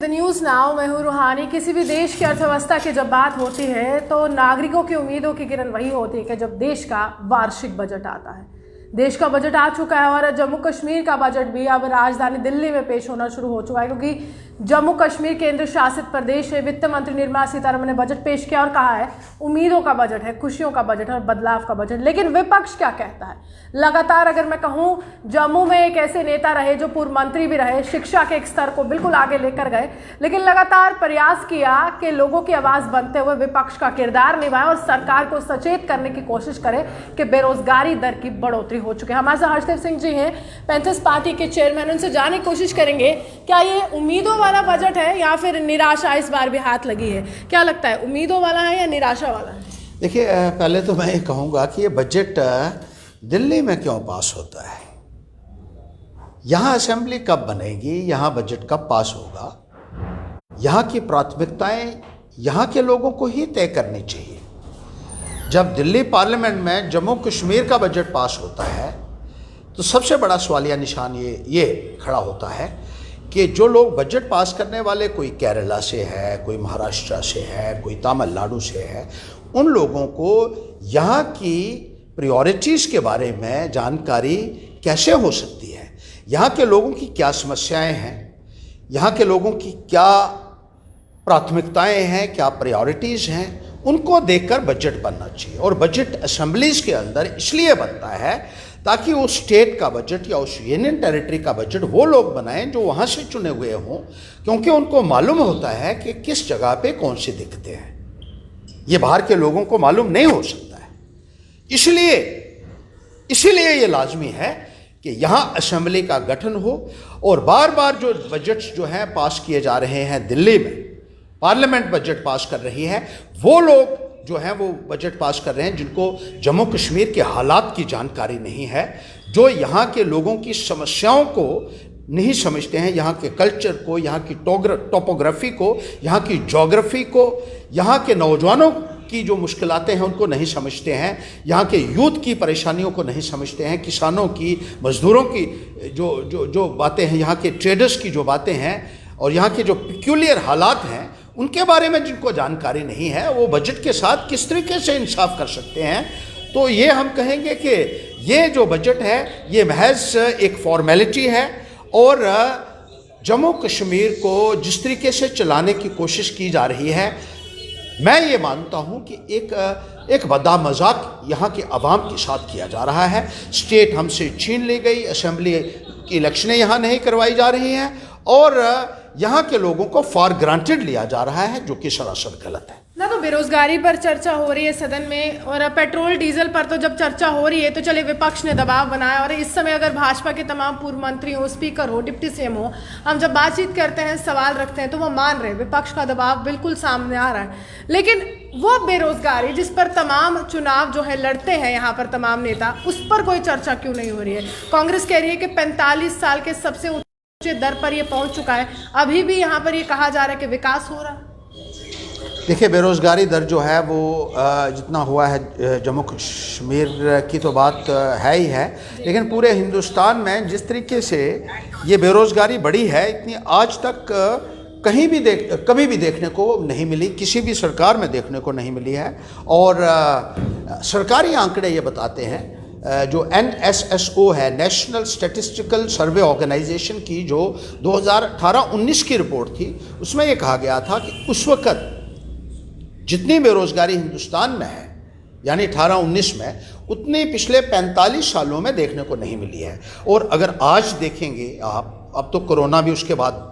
The news now मैं हूँ रूहानी। किसी भी देश की अर्थव्यवस्था की जब बात होती है तो नागरिकों की उम्मीदों की किरण वही होती है कि जब देश का वार्षिक बजट आता है। देश का बजट आ चुका है और जम्मू कश्मीर का बजट भी अब राजधानी दिल्ली में पेश होना शुरू हो चुका है, क्योंकि जम्मू कश्मीर केंद्र शासित प्रदेश है। वित्त मंत्री निर्मला सीतारमण ने बजट पेश किया और कहा है उम्मीदों का बजट है, खुशियों का बजट है और बदलाव का बजट। लेकिन विपक्ष क्या कहता है? लगातार अगर मैं कहूँ, जम्मू में एक ऐसे नेता रहे जो पूर्व मंत्री भी रहे, शिक्षा के एक स्तर को बिल्कुल आगे लेकर गए, लेकिन लगातार प्रयास किया कि लोगों की आवाज़ बनते हुए विपक्ष का किरदार निभाए और सरकार को सचेत करने की कोशिश करे कि बेरोजगारी दर की बढ़ोतरी हो चुकी है। हमारे साथ हर्षदेव सिंह जी हैं, पैंथर्स पार्टी के चेयरमैन। उनसे जानने की कोशिश करेंगे क्या ये उम्मीदों वाला बजट है या फिर निराशा इस बार भी हाथ लगी है? क्या लगता है, उम्मीदों वाला है या निराशा वाला है? देखिए, पहले तो मैं ये कहूँगा कि ये बजट दिल्ली में क्यों पास होता है। यहाँ असेंबली कब बनेगी, यहाँ बजट कब पास होगा, यहाँ की प्राथमिकताएं यहाँ के लोगों को ही तय करनी चाहिए। जब दिल्ली पार्लियामेंट में जम्मू कश्मीर का बजट पास होता है तो सबसे बड़ा सवालिया निशान ये खड़ा होता है कि जो लोग बजट पास करने वाले, कोई केरला से है, कोई महाराष्ट्र से है, कोई तमिलनाडु से है, उन लोगों को यहाँ की प्रायोरिटीज़ के बारे में जानकारी कैसे हो सकती है, यहाँ के लोगों की क्या समस्याएं हैं, यहाँ के लोगों की क्या प्राथमिकताएं हैं, क्या प्रायोरिटीज़ हैं, उनको देखकर बजट बनना चाहिए। और बजट असेंबलीज़ के अंदर इसलिए बनता है ताकि उस स्टेट का बजट या उस यूनियन टेरिटरी का बजट वो लोग बनाएं जो वहाँ से चुने हुए हों, क्योंकि उनको मालूम होता है कि किस जगह पे कौन सी दिक्कतें हैं। ये बाहर के लोगों को मालूम नहीं हो सकता है। इसीलिए ये लाजमी है कि यहाँ असेंबली का गठन हो और बार बार जो बजट्स जो हैं पास किए जा रहे हैं, दिल्ली में पार्लियामेंट बजट पास कर रही है, वो लोग जो हैं वो बजट पास कर रहे हैं जिनको जम्मू कश्मीर के हालात की जानकारी नहीं है, जो यहाँ के लोगों की समस्याओं को नहीं समझते हैं, यहाँ के कल्चर को, यहाँ की टोपोग्राफी को, यहाँ की ज्योग्राफी को, यहाँ के नौजवानों की जो मुश्किलातें हैं उनको नहीं समझते हैं, यहाँ के यूथ की परेशानियों को नहीं समझते हैं, किसानों की, मजदूरों की जो बातें हैं, यहाँ के ट्रेडर्स की जो बातें हैं और यहाँ के जो पिक्यूलियर हालात हैं उनके बारे में जिनको जानकारी नहीं है, वो बजट के साथ किस तरीके से इंसाफ कर सकते हैं। तो ये हम कहेंगे कि ये जो बजट है ये महज एक फॉर्मेलिटी है और जम्मू कश्मीर को जिस तरीके से चलाने की कोशिश की जा रही है, मैं ये मानता हूँ कि एक बदा मजाक यहाँ के अवाम के साथ किया जा रहा है। स्टेट हमसे छीन ली गई, असेंबली की इलेक्शनें यहाँ नहीं करवाई जा रही हैं और यहाँ के लोगों को फॉर ग्रांटेड लिया जा रहा है, जो कि सरासर गलत है ना। तो बेरोजगारी पर चर्चा हो रही है सदन में और पेट्रोल डीजल पर तो जब चर्चा हो रही है तो चले विपक्ष ने दबाव बनाया और इस समय अगर भाजपा के तमाम पूर्व मंत्री हो, स्पीकर हो, डिप्टी सीएम हो, हम जब बातचीत करते हैं, सवाल रखते हैं तो वो मान रहे हैं, विपक्ष का दबाव बिल्कुल सामने आ रहा है। लेकिन वो बेरोजगारी जिस पर तमाम चुनाव जो है लड़ते हैं यहाँ पर तमाम नेता, उस पर कोई चर्चा क्यों नहीं हो रही है? कांग्रेस कह रही है कि 45 साल के सबसे दर पर ये पहुंच चुका है, अभी भी यहाँ पर ये कहा जा रहा है कि विकास हो रहा है। देखिए, बेरोज़गारी दर जो है वो जितना हुआ है जम्मू कश्मीर की तो बात है ही है, लेकिन पूरे हिंदुस्तान में जिस तरीके से ये बेरोज़गारी बढ़ी है, इतनी आज तक कभी भी देखने को नहीं मिली, किसी भी सरकार में देखने को नहीं मिली है। और सरकारी आंकड़े ये बताते हैं, जो NSSO है, नेशनल स्टैटिस्टिकल सर्वे ऑर्गेनाइजेशन की जो 2018-19 की रिपोर्ट थी, उसमें ये कहा गया था कि उस वक़्त जितनी बेरोज़गारी हिंदुस्तान में है, यानी 18-19 में, उतनी पिछले 45 सालों में देखने को नहीं मिली है। और अगर आज देखेंगे आप, अब तो कोरोना भी उसके बाद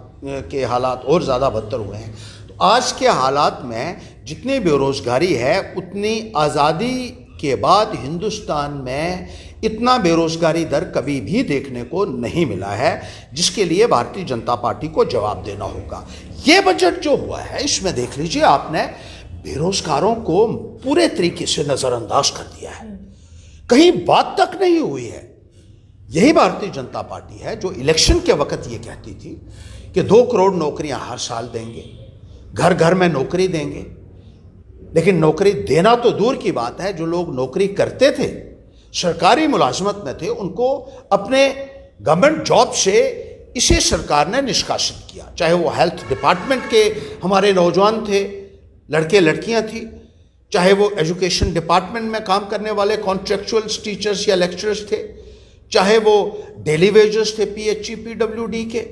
के हालात और ज़्यादा बदतर हुए हैं, तो आज के हालात में जितनी बेरोज़गारी है उतनी आज़ादी के बाद हिंदुस्तान में इतना बेरोज़गारी दर कभी भी देखने को नहीं मिला है, जिसके लिए भारतीय जनता पार्टी को जवाब देना होगा। ये बजट जो हुआ है, इसमें देख लीजिए आपने, बेरोज़गारों को पूरे तरीके से नज़रअंदाज कर दिया है, कहीं बात तक नहीं हुई है। यही भारतीय जनता पार्टी है जो इलेक्शन के वक्त ये कहती थी कि 2 करोड़ नौकरियां हर साल देंगे, घर घर में नौकरी देंगे। लेकिन नौकरी देना तो दूर की बात है, जो लोग नौकरी करते थे, सरकारी मुलाजमत में थे, उनको अपने गवर्नमेंट जॉब से इसे सरकार ने निष्कासित किया, चाहे वो हेल्थ डिपार्टमेंट के हमारे नौजवान थे, लड़के लड़कियां थी, चाहे वो एजुकेशन डिपार्टमेंट में काम करने वाले कॉन्ट्रेक्चुअल टीचर्स या लेक्चरर्स थे, चाहे वो डेली वेजर्स थे पीएचई पीडब्ल्यूडी के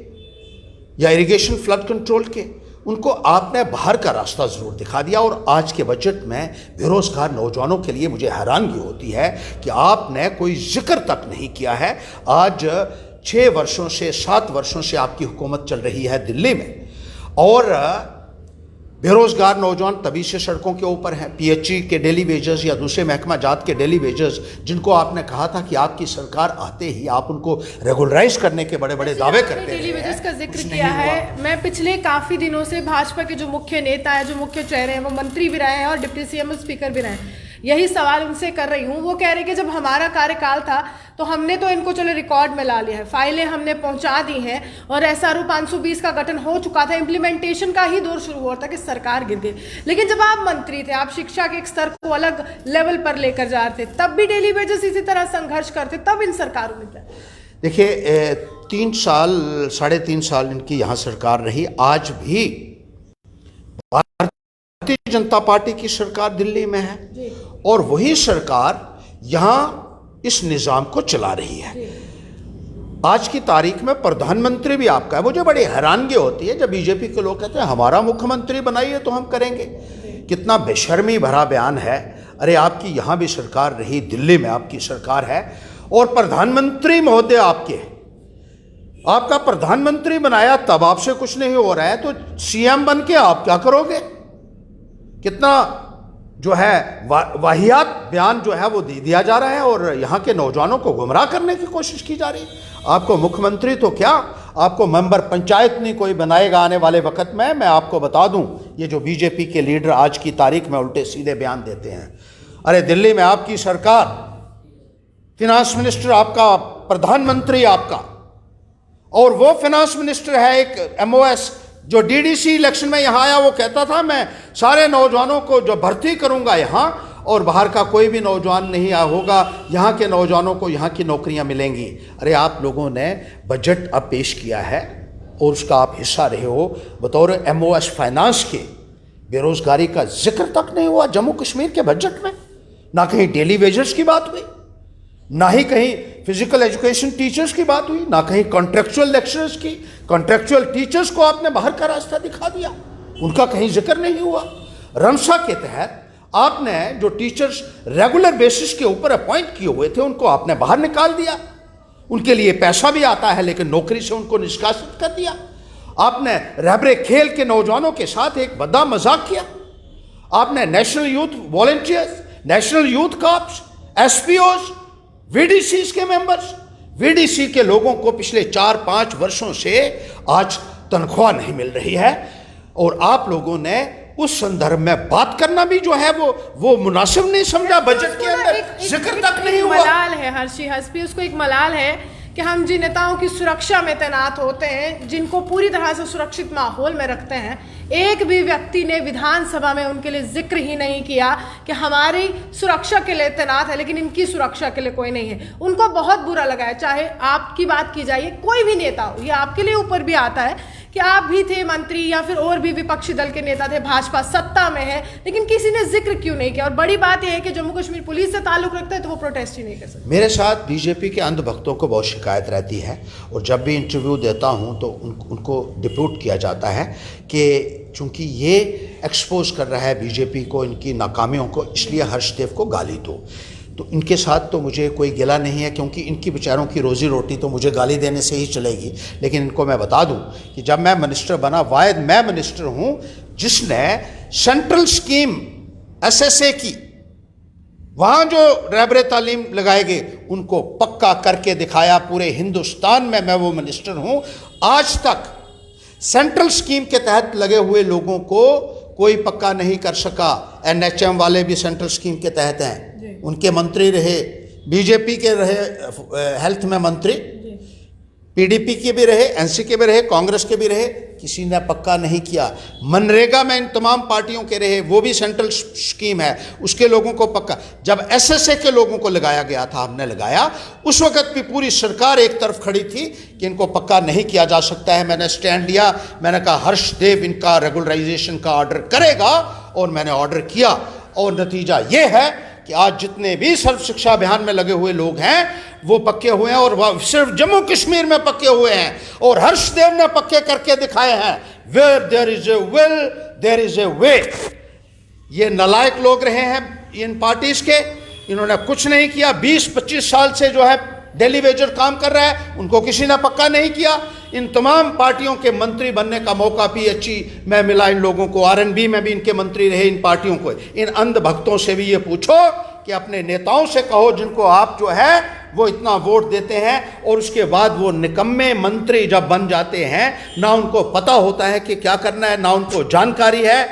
या इरिगेशन फ्लड कंट्रोल के, उनको आपने बाहर का रास्ता ज़रूर दिखा दिया। और आज के बजट में बेरोज़गार नौजवानों के लिए मुझे हैरानगी होती है कि आपने कोई जिक्र तक नहीं किया है। आज 6 वर्षों से 7 वर्षों से आपकी हुकूमत चल रही है दिल्ली में, और बेरोज़गार नौजवान तभी से सड़कों के ऊपर हैं। पीएचई के डेली वेजर्स या दूसरे महकमा जात के डेली वेजर्स, जिनको आपने कहा था कि आपकी सरकार आते ही आप उनको रेगुलराइज करने के बड़े बड़े दावे करते हैं। डेली वेजर्स का जिक्र किया है। मैं पिछले काफ़ी दिनों से भाजपा के जो मुख्य नेता हैं, जो मुख्य चेहरे हैं, वो मंत्री भी रहे हैं और डिप्टी सीएम स्पीकर भी रहे हैं, यही सवाल उनसे कर रही हूँ। वो कह रहे कि जब हमारा कार्यकाल था तो हमने तो इनको चलो रिकॉर्ड में ला लिया है, फाइलें हमने पहुंचा दी हैं और एसआरओ 520 का गठन हो चुका था, इम्प्लीमेंटेशन का ही दौर शुरू हुआ था कि सरकार गिर गई। लेकिन जब आप मंत्री थे, आप शिक्षा के एक स्तर को अलग लेवल पर लेकर जा रहे थे, तब भी डेली वेजेस इसी तरह संघर्ष करते, तब इन सरकारों ने क्या। देखिए 3 साल 3.5 साल इनकी यहाँ सरकार रही। आज भी भारतीय जनता पार्टी की सरकार दिल्ली में है और वही सरकार यहाँ इस निज़ाम को चला रही है। आज की तारीख में प्रधानमंत्री भी आपका है। मुझे बड़ी हैरानगी होती है जब बीजेपी के लोग कहते हैं हमारा मुख्यमंत्री बनाइए तो हम करेंगे। कितना बेशर्मी भरा बयान है। अरे आपकी यहाँ भी सरकार रही, दिल्ली में आपकी सरकार है और प्रधानमंत्री महोदय आपका प्रधानमंत्री बनाया, तब आपसे कुछ नहीं हो रहा है तो सीएम बन के आप क्या करोगे। कितना जो है वाहियात बयान जो है वो दे दिया जा रहा है और यहाँ के नौजवानों को गुमराह करने की कोशिश की जा रही है। आपको मुख्यमंत्री तो क्या, आपको मेंबर पंचायत नहीं कोई बनाएगा आने वाले वक्त में। मैं आपको बता दूं, ये जो बीजेपी के लीडर आज की तारीख में उल्टे सीधे बयान देते हैं। अरे दिल्ली में आपकी सरकार, फिनांस मिनिस्टर आपका, प्रधानमंत्री आपका, और वो फिनांस मिनिस्टर है एक एमओएस जो डीडीसी इलेक्शन में यहाँ आया, वो कहता था मैं सारे नौजवानों को जो भर्ती करूँगा यहाँ और बाहर का कोई भी नौजवान नहीं होगा, यहाँ के नौजवानों को यहाँ की नौकरियाँ मिलेंगी। अरे आप लोगों ने बजट अब पेश किया है और उसका आप हिस्सा रहे हो। बतौर एमओएस फाइनेंस के बेरोज़गारी का जिक्र तक नहीं हुआ जम्मू कश्मीर के बजट में। ना कहीं डेली वेजर्स की बात हुई, ना ही कहीं फिजिकल एजुकेशन टीचर्स की बात हुई, ना कहीं कॉन्ट्रेक्चुअल लेक्चरर्स की। कॉन्ट्रेक्चुअल टीचर्स को आपने बाहर का रास्ता दिखा दिया, उनका कहीं जिक्र नहीं हुआ। रमसा के तहत आपने जो टीचर्स रेगुलर बेसिस के ऊपर अपॉइंट किए हुए थे उनको आपने बाहर निकाल दिया। उनके लिए पैसा भी आता है लेकिन नौकरी से उनको निष्कासित कर दिया। आपने रहबरे खेल के नौजवानों के साथ एक बड़ा मजाक किया। आपने national youth volunteers, national youth corps, SPOs, VDC के मेंबर्स, वीडीसी के लोगों को पिछले 4-5 वर्षों से आज तनख्वाह नहीं मिल रही है और आप लोगों ने उस संदर्भ में बात करना भी जो है वो मुनासिब नहीं समझा। बजट के अंदर जिक्र तक नहीं हुआ। मलाल है हर्षी उसको एक मलाल है कि हम जिन नेताओं की सुरक्षा में तैनात होते हैं, जिनको पूरी तरह से सुरक्षित माहौल में रखते हैं, एक भी व्यक्ति ने विधानसभा में उनके लिए जिक्र ही नहीं किया कि हमारी सुरक्षा के लिए तैनात है लेकिन इनकी सुरक्षा के लिए कोई नहीं है। उनको बहुत बुरा लगा है। चाहे आपकी बात की जाए, कोई भी नेता हो, ये आपके लिए ऊपर भी आता है कि आप भी थे मंत्री या फिर और भी विपक्षी दल के नेता थे, भाजपा सत्ता में है, लेकिन किसी ने जिक्र क्यों नहीं किया। और बड़ी बात यह है कि जम्मू कश्मीर पुलिस से ताल्लुक रखता है तो वो प्रोटेस्ट ही नहीं कर सकते। मेरे साथ बीजेपी के अंधभक्तों को बहुत शिकायत रहती है और जब भी इंटरव्यू देता हूं तो उनको डिप्यूट किया जाता है कि चूंकि ये एक्सपोज कर रहा है बीजेपी को, इनकी नाकामियों को, इसलिए हर्षदेव को गाली दो। तो इनके साथ तो मुझे कोई गिला नहीं है क्योंकि इनकी बेचारों की रोजी रोटी तो मुझे गाली देने से ही चलेगी। लेकिन इनको मैं बता दूं कि जब मैं मिनिस्टर बना, वायद मैं मिनिस्टर हूं जिसने सेंट्रल स्कीम एसएसए की, वहाँ जो रहबरे तालीम लगाए गए उनको पक्का करके दिखाया। पूरे हिंदुस्तान में मैं वो मिनिस्टर हूँ, आज तक सेंट्रल स्कीम के तहत लगे हुए लोगों को कोई पक्का नहीं कर सका। एनएचएम वाले भी सेंट्रल स्कीम के तहत हैं, उनके मंत्री रहे, बीजेपी के रहे हेल्थ में मंत्री, पीडीपी के भी रहे, एनसी के भी रहे, कांग्रेस के भी रहे, किसी ने पक्का नहीं किया। मनरेगा में इन तमाम पार्टियों के रहे, वो भी सेंट्रल स्कीम है, उसके लोगों को पक्का। जब एसएसए के लोगों को लगाया गया था, हमने लगाया, उस वक्त भी पूरी सरकार एक तरफ खड़ी थी कि इनको पक्का नहीं किया जा सकता है। मैंने स्टैंड लिया, मैंने कहा हर्षदेव इनका रेगुलराइजेशन का ऑर्डर करेगा, और मैंने ऑर्डर किया। और नतीजा ये है कि आज जितने भी सर्व शिक्षा अभियान में लगे हुए लोग हैं वो पक्के हुए हैं, और वह सिर्फ जम्मू कश्मीर में पक्के हुए हैं, और हर्षदेव ने पक्के करके दिखाए हैं। Where there is a will there is a way. ये नालायक लोग रहे हैं इन पार्टीज के, इन्होंने कुछ नहीं किया। 20-25 साल से जो है दिल्ली वेजर काम कर रहा है, उनको किसी ने पक्का नहीं किया। इन तमाम पार्टियों के मंत्री बनने का मौका पीएचई में मिला इन लोगों को, आरएनबी में भी इनके मंत्री रहे इन पार्टियों को। इन अंध भक्तों से भी ये पूछो कि अपने नेताओं से कहो जिनको आप जो है वो इतना वोट देते हैं, और उसके बाद वो निकम्मे मंत्री जब बन जाते हैं, ना उनको पता होता है कि क्या करना है, ना उनको जानकारी है,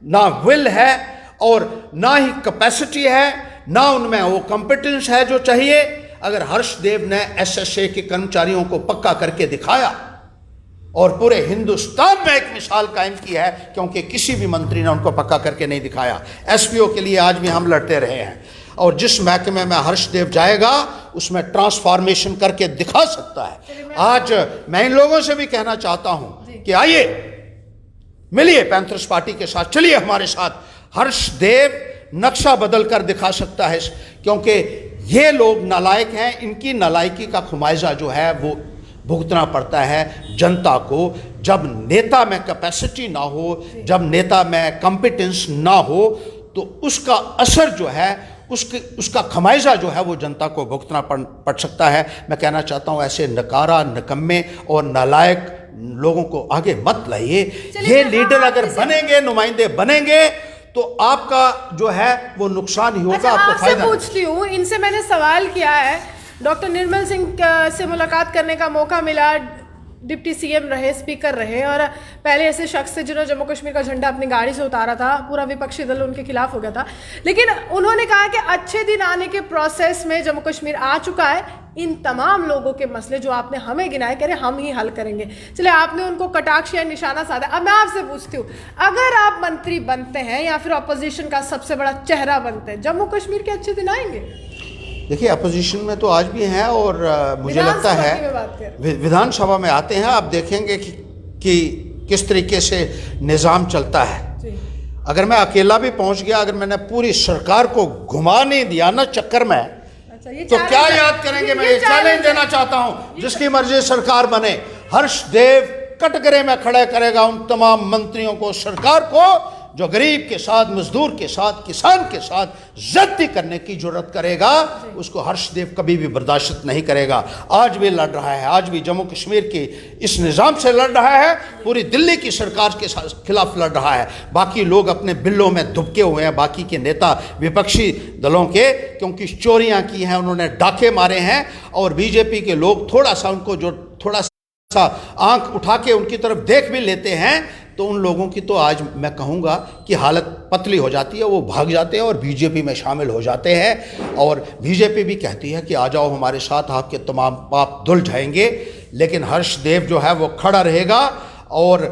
ना विल है, और ना ही कैपेसिटी है, ना उनमें वो कॉम्पिटेंस है जो चाहिए। अगर हर्षदेव ने एसएसए के कर्मचारियों को पक्का करके दिखाया और पूरे हिंदुस्तान में एक मिसाल कायम की है, क्योंकि किसी भी मंत्री ने उनको पक्का करके नहीं दिखाया। एसपीओ के लिए आज भी हम लड़ते रहे हैं, और जिस महकमे में हर्षदेव जाएगा उसमें ट्रांसफॉर्मेशन करके दिखा सकता है। आज मैं इन लोगों से भी कहना चाहता हूं कि आइए मिलिए पैंथर्स पार्टी के साथ, चलिए हमारे साथ। हर्षदेव नक्शा बदल कर दिखा सकता है, क्योंकि ये लोग नालायक हैं। इनकी नालायकी का खुमाइजा जो है वो भुगतना पड़ता है जनता को। जब नेता में कैपेसिटी ना हो, जब नेता में कॉम्पिटेंस ना हो, तो उसका असर जो है, उसका खमाइजा जो है वो जनता को भुगतना पड़ सकता है। मैं कहना चाहता हूँ ऐसे नकारा, निकम्मे और नालायक लोगों को आगे मत लाइए। ये लीडर अगर बनेंगे, नुमाइंदे बनेंगे, तो आपका जो है वो नुकसान ही होगा। अच्छा, आपको आपसे फायदा पूछती हूँ, इनसे मैंने सवाल किया है, डॉक्टर निर्मल सिंह से मुलाकात करने का मौका मिला, डिप्टी सीएम रहे, स्पीकर रहे, और पहले ऐसे शख्स थे जिन्होंने जम्मू कश्मीर का झंडा अपनी गाड़ी से उतारा था, पूरा विपक्षी दल उनके खिलाफ हो गया था। लेकिन उन्होंने कहा कि अच्छे दिन आने के प्रोसेस में जम्मू कश्मीर आ चुका है, इन तमाम लोगों के मसले जो आपने हमें गिनाए, कह रहे हम ही हल करेंगे। चले, आपने उनको कटाक्ष या निशाना साधा। अब मैं आपसे पूछती हूँ, अगर आप मंत्री बनते हैं या फिर अपोजिशन का सबसे बड़ा चेहरा बनते हैं, जम्मू कश्मीर के अच्छे दिन आएंगे? देखिए, अपोजिशन में तो आज भी हैं, और मुझे लगता है विधानसभा में आते हैं। आप देखेंगे कि किस तरीके से निज़ाम चलता है। अगर मैं अकेला भी पहुंच गया, अगर मैंने पूरी सरकार को घुमा नहीं दिया ना चक्कर में, तो क्या याद करेंगे? मैं ये चैलेंज देना चाहता हूं, जिसकी मर्जी सरकार बने, हर्षदेव कटघरे में खड़े करेगा उन तमाम मंत्रियों को, सरकार को, जो गरीब के साथ, मजदूर के साथ, किसान के साथ ज्यादती करने की जरूरत करेगा। उसको हर्षदेव कभी भी बर्दाश्त नहीं करेगा। आज भी लड़ रहा है, आज भी जम्मू कश्मीर के इस निज़ाम से लड़ रहा है, पूरी दिल्ली की सरकार के खिलाफ लड़ रहा है। बाकी लोग अपने बिल्लों में दुबके हुए हैं, बाकी के नेता विपक्षी दलों के, क्योंकि चोरियां की हैं, उन्होंने डाके मारे हैं, और बीजेपी के लोग थोड़ा सा उनको जो थोड़ा सा आंख उठा के उनकी तरफ देख भी लेते हैं, तो उन लोगों की तो आज मैं कहूँगा कि हालत पतली हो जाती है। वो भाग जाते हैं और बीजेपी में शामिल हो जाते हैं, और बीजेपी भी कहती है कि आ जाओ हमारे साथ, आपके तमाम पाप धुल जाएंगे। लेकिन हर्षदेव जो है वो खड़ा रहेगा, और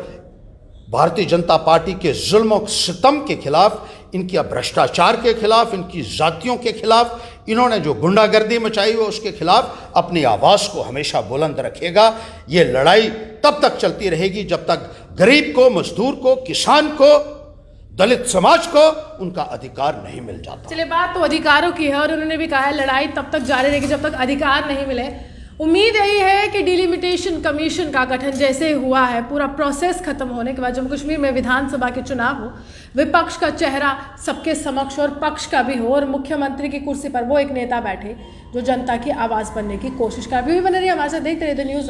भारतीय जनता पार्टी के जुल्म और सितम के खिलाफ, इनके भ्रष्टाचार के खिलाफ, इनकी जातियों के खिलाफ, इन्होंने जो गुंडागर्दी मचाई है उसके खिलाफ अपनी आवाज़ को हमेशा बुलंद रखेगा। ये लड़ाई तब तक चलती रहेगी जब तक गरीब को, मजदूर को, किसान को, दलित समाज को उनका अधिकार नहीं मिल जाता। चलिए, बात तो अधिकारों की है, और उन्होंने भी कहा है लड़ाई तब तक जारी रहेगी जब तक अधिकार नहीं मिले। उम्मीद यही है कि डिलिमिटेशन कमीशन का गठन जैसे हुआ है, पूरा प्रोसेस खत्म होने के बाद जम्मू कश्मीर में विधानसभा के चुनाव हो, विपक्ष का चेहरा सबके समक्ष और पक्ष का भी हो, और मुख्यमंत्री की कुर्सी पर वो एक नेता बैठे जो जनता की आवाज़ बनने की कोशिश कर। अभी भी बने रहिए हमारे साथ, देखते रहिए न्यूज़।